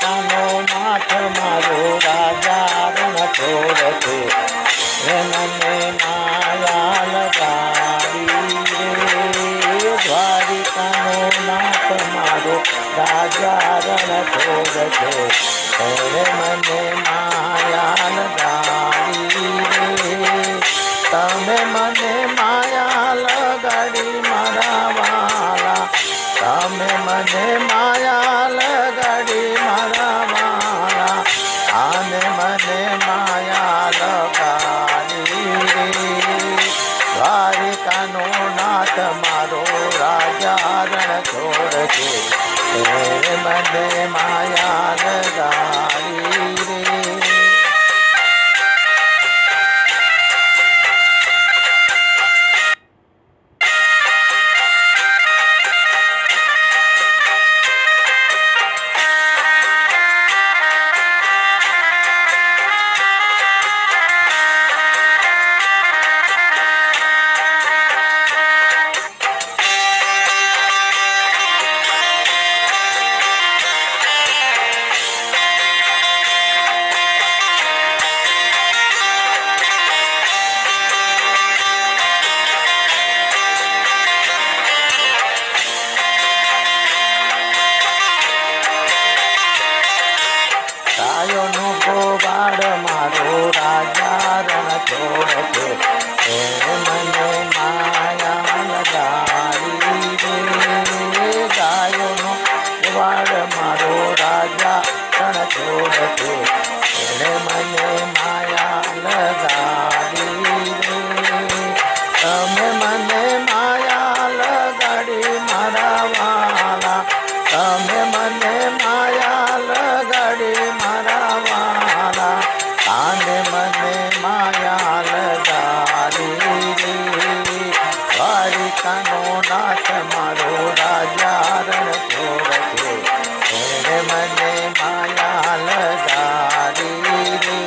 દ્વારિકાનો નાથ મારો રાજા રણછોડ છે. મને માયા લગાડી રે દ્વારિકાનો નાથ મારો રાજા રણછોડ છે. મને માયા લગાડી રે તમે મને માયા લગાડી મારા વાલા. તમે મને માયા લગાડી મારા વાલા. આને મને માયા લગાડી રે દ્વારિકાનો નાથ મારો રાજા રણછોડ છે. મને માયા લગાડી રે. ગાયોનો ગોવાળ મારો રાજા રણછોડ છે. મને માયા લગાડી રે ગાયોનો ગોવાળ મારો રાજા રણછોડ છે. મને માયા લગાડી રે તમે મને માયા લગાડી મારા વાલા. તમે મને માયા લગાડી મારા વાલા. આને મને માયા લગાડી રે દ્વારિકાનો નાથ મારો રાજા રણછોડ છે. મને માયા લગાડી રે.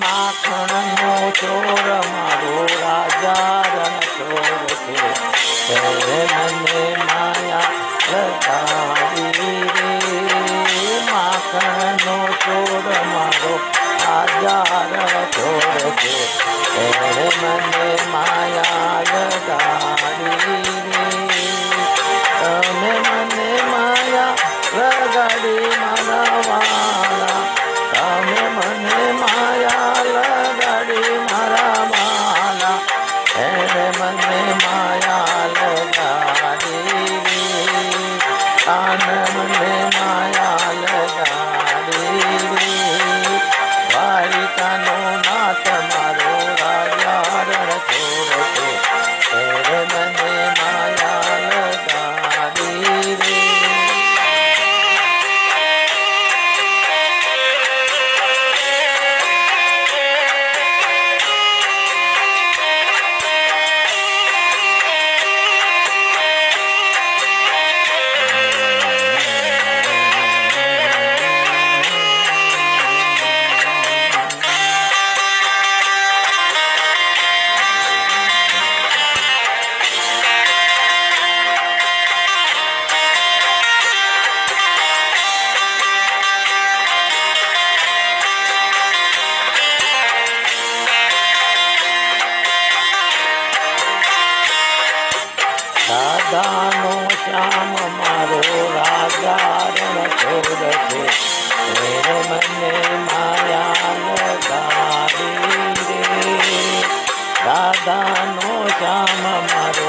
માખણનો ચોર મારો રાજા રણછોડ છે. મને માયા લગાડી રે માખણનો ચોર મારો રાજા રણછોડ છે. મને માયા લગાડી રે તમે મને માયા લગાડી મારા વાલા. તમે મને માયા લગાડી મારા વાલા. મને માયા લગાડી રે આન મને માયા લગાડી રે દ્વારિકાનો નાથ મારો રાજા રણછોડ છે. મને માયા લગાડી રે. રાધાનો શ્યામ મારો રાજા રણછોડ છે. મને માયા લગાડી રે રાધાનો શ્યામ મારો